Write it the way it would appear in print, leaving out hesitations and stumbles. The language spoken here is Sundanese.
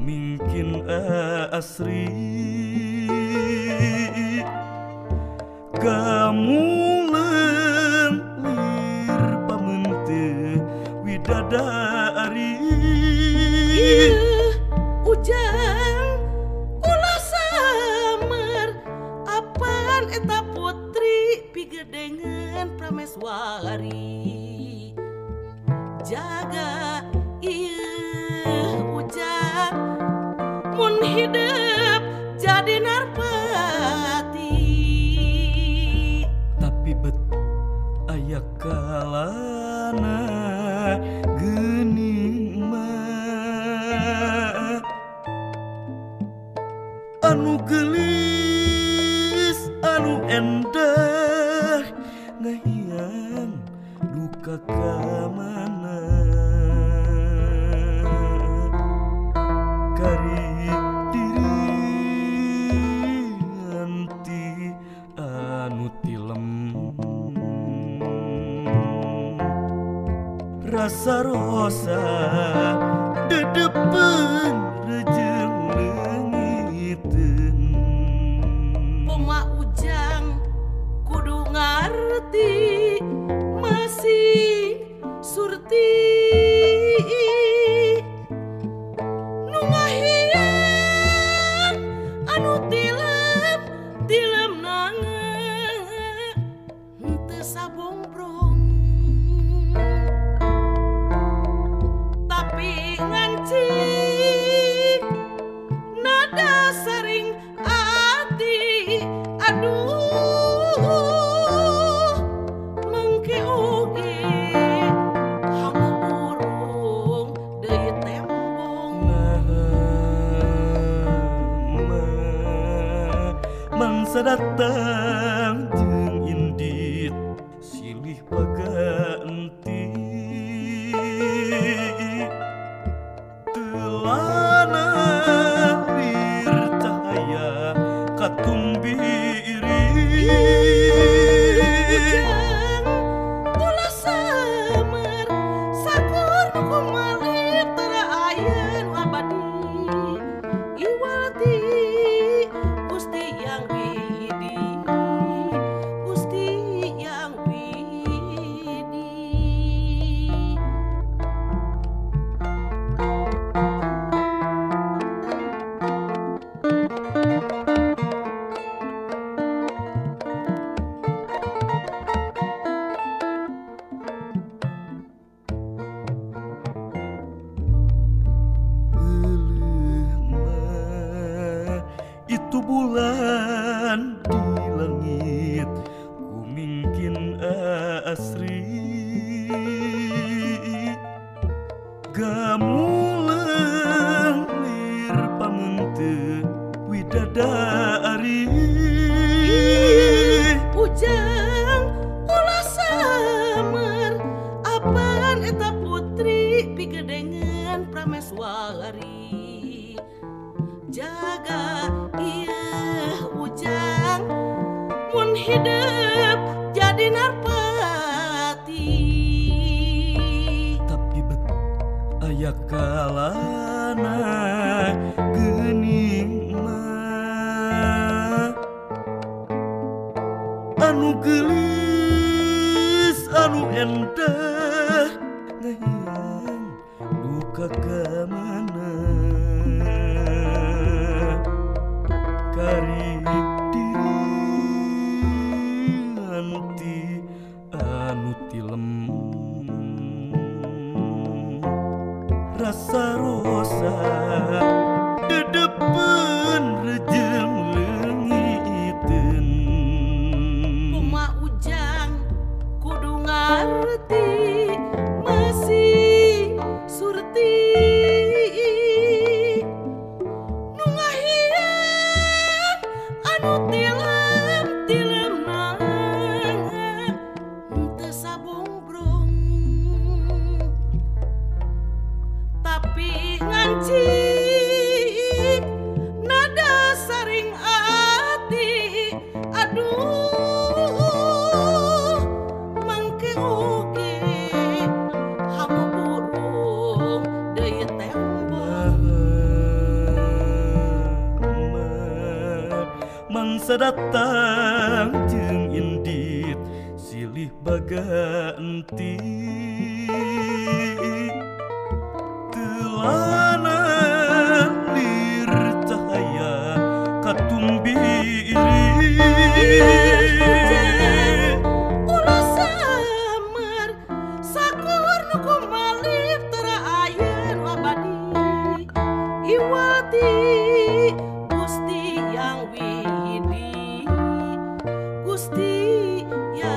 mungkin asri kamu lenglir pamente widadari ujang ulah samar apan eta putri pigedengan prameswari jaga ujang mun hidup jadi narpati tapi bet aya kalana geuning mah anu geulis anu endah ngahiang duka ka mana kari diri anti anu tilem rasa rosa dedepen rejeng leungiteun Poma ujang kudu ngarti masih surti nu ngahiang anu tilem tilem nange henteu sabongbrong tapi ngancing nada saring ati aduh mengke oge hamu burung deui tembong mangsa datang jeung indit silih paganti telana wir cahaya katumbiri ujang ulah samar sakur nu kumalit tara aya nu abadi iwati Gusti yang widi Gusti yang widi itu bulan di langit ku mungkin asri gamulang lir pamente widadari ujang ulah samar apan eta putri pigedengan prameswari jaga ujang mun hidup jadi narpati tapi bet aya kalana geuning mah anu geulis anu endah ngahiang duka ka mana kari diri anti anu tilem rasa rosa dedepen rejeng leungiteun Puma ujang kudu ngarti masih surti nu ngahiang anu tilem tilem nange henteu sabongbrong tapi ngancing nada saring ati aduh mangke oge hamu burung deui tembong sadatang jeung indit silih baganti telana lir cahaya katumbiri ulah samar sakur nu kumalip tara ayeun abadi iwati Gusti yang widi Gusti yang